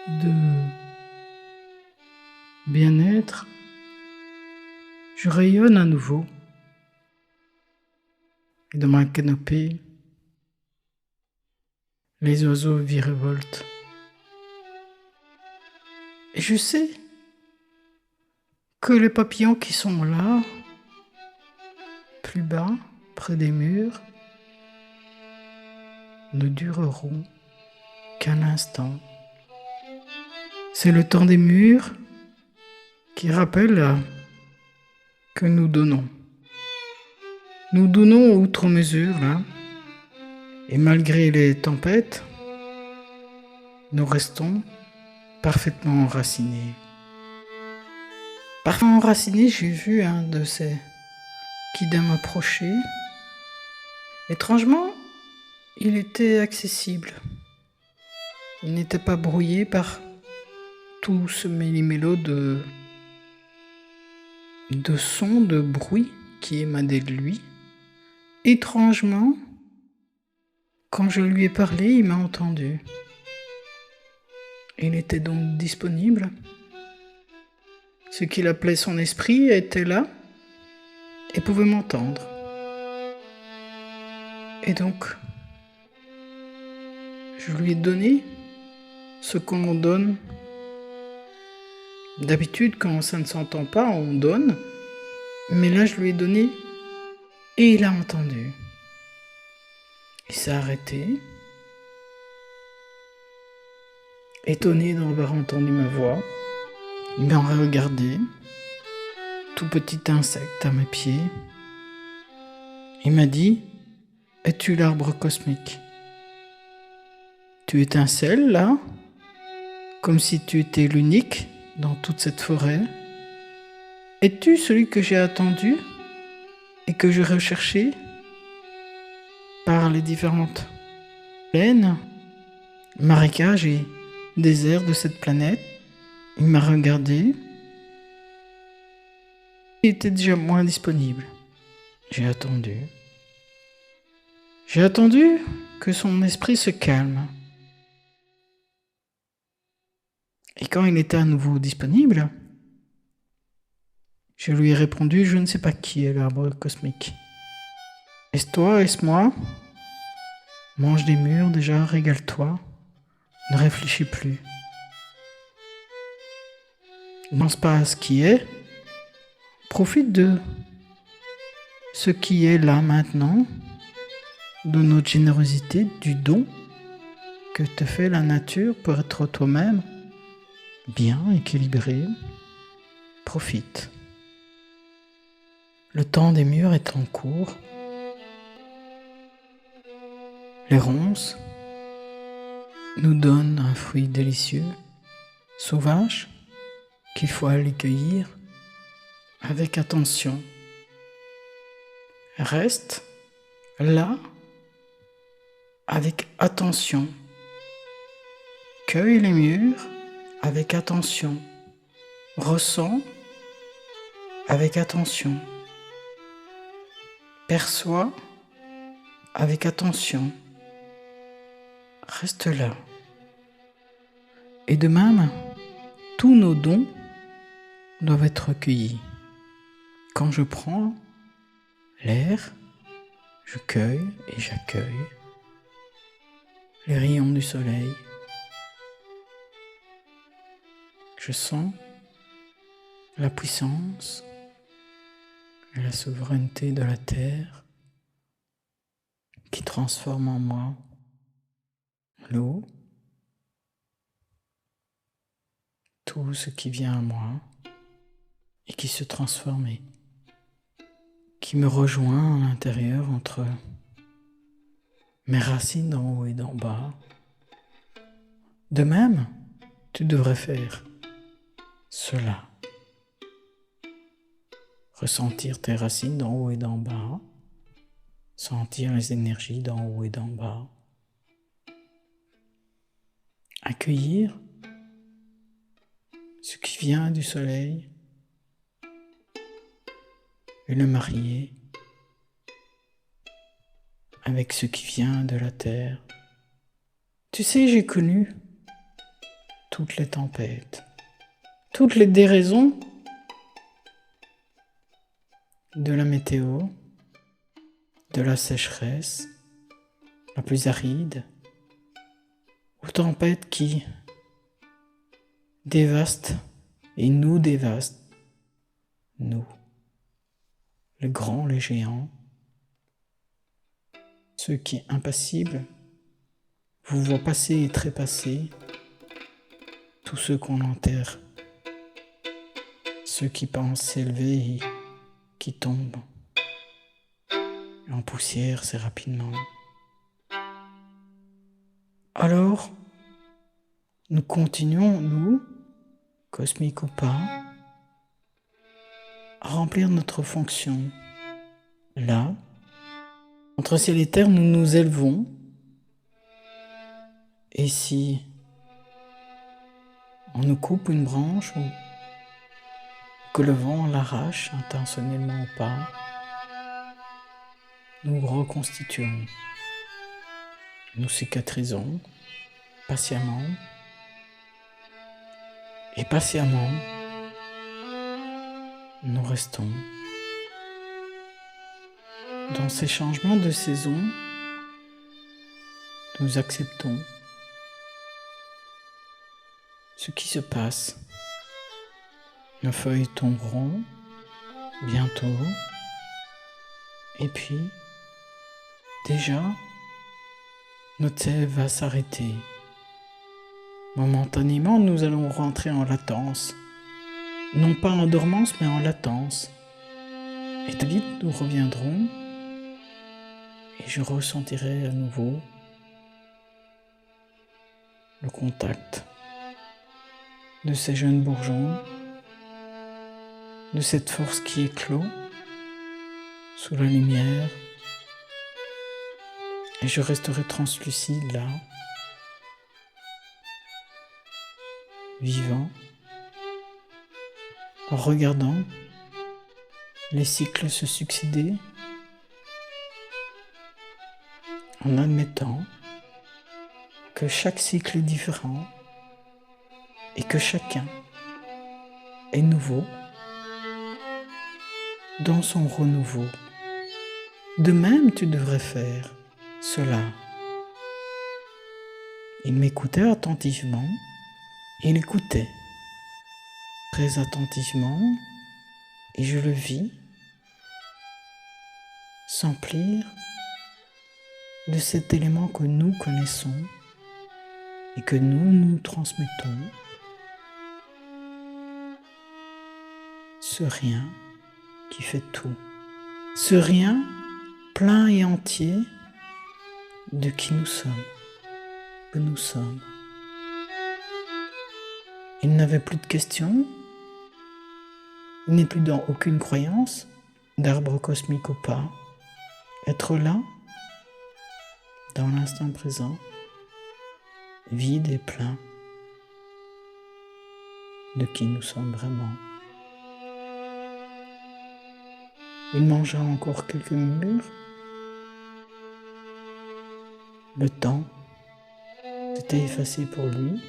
de bien-être, je rayonne à nouveau. Et dans ma canopée, les oiseaux virevoltent. Et je sais que les papillons qui sont là, plus bas, près des murs, ne dureront qu'un instant. C'est le temps des murs qui rappelle que nous donnons. Nous donnons outre mesure, là, et malgré les tempêtes, nous restons parfaitement enracinés. Parfaitement enracinés, j'ai vu un de ces kidams m'approcher. Étrangement, il était accessible. Il n'était pas brouillé par tout ce méli-mélo de sons, de bruit qui émanaient de lui. Étrangement, quand je lui ai parlé, il m'a entendu. Il était donc disponible. Ce qu'il appelait son esprit était là et pouvait m'entendre. Et donc, je lui ai donné ce qu'on donne. D'habitude, quand ça ne s'entend pas, on donne. Mais là, je lui ai donné et il a entendu. Il s'est arrêté, étonné d'avoir entendu ma voix. Il m'a regardé, tout petit insecte à mes pieds. Il m'a dit: es-tu l'arbre cosmique? Tu étincelles là, comme si tu étais l'unique dans toute cette forêt. Es-tu celui que j'ai attendu et que je recherchais par les différentes plaines, marécages et déserts de cette planète? Il m'a regardé. Il était déjà moins disponible. J'ai attendu. J'ai attendu que son esprit se calme. Et quand il était à nouveau disponible, je lui ai répondu: je ne sais pas qui est l'arbre cosmique. Est-ce toi, est-ce moi? Mange des murs déjà, régale-toi. Ne réfléchis plus. Ne pense pas à ce qui est. Profite de ce qui est là maintenant, de notre générosité, du don que te fait la nature pour être toi-même, bien équilibré. Profite. Le temps des murs est en cours. Les ronces nous donnent un fruit délicieux, sauvage, qu'il faut aller cueillir avec attention. Reste là avec attention. Cueille les murs avec attention. Ressens avec attention. Perçois avec attention. Reste là. Et de même, tous nos dons doivent être recueillis. Quand je prends l'air, je cueille et j'accueille les rayons du soleil. Je sens la puissance et la souveraineté de la terre qui transforme en moi l'eau, tout ce qui vient à moi et qui se transforme et qui me rejoint à l'intérieur entre mes racines d'en haut et d'en bas. De même, tu devrais faire cela. Ressentir tes racines d'en haut et d'en bas, sentir les énergies d'en haut et d'en bas, accueillir ce qui vient du soleil et le marier avec ce qui vient de la terre. Tu sais, j'ai connu toutes les tempêtes, toutes les déraisons de la météo, de la sécheresse, la plus aride, aux tempêtes qui dévastent et nous dévastent, nous, les grands, les géants, ceux qui, impassibles, vous voient passer et trépasser, tous ceux qu'on enterre, ceux qui pensent s'élever et qui tombent en poussière assez rapidement. Alors, nous continuons, nous, cosmiques ou pas, à remplir notre fonction. Là, entre ciel et terre, nous nous élevons. Et si on nous coupe une branche ou que le vent l'arrache intentionnellement ou pas, nous reconstituons. Nous cicatrisons patiemment et patiemment nous restons dans ces changements de saison. Nous acceptons ce qui se passe. Nos feuilles tomberont bientôt et puis déjà notre sève va s'arrêter. Momentanément, nous allons rentrer en latence. Non pas en dormance, mais en latence. Et très vite, nous reviendrons et je ressentirai à nouveau le contact de ces jeunes bourgeons, de cette force qui éclot sous la lumière. Et je resterai translucide là, vivant, en regardant les cycles se succéder, en admettant que chaque cycle est différent et que chacun est nouveau dans son renouveau. De même, tu devrais faire cela. Il m'écoutait attentivement. Il écoutait très attentivement et je le vis s'emplir de cet élément que nous connaissons et que nous transmettons. Ce rien qui fait tout. Ce rien plein et entier de qui nous sommes, que nous sommes. Il n'avait plus de questions, il n'est plus dans aucune croyance, d'arbre cosmique ou pas. Être là, dans l'instant présent, vide et plein de qui nous sommes vraiment. Il mangea encore quelques murs. Le temps s'était effacé pour lui.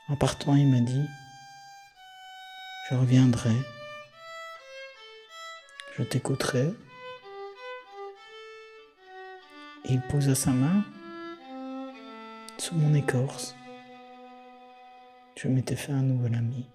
En partant, il m'a dit « Je reviendrai, je t'écouterai ». Et il posa sa main sur mon écorce. Je m'étais fait un nouvel ami.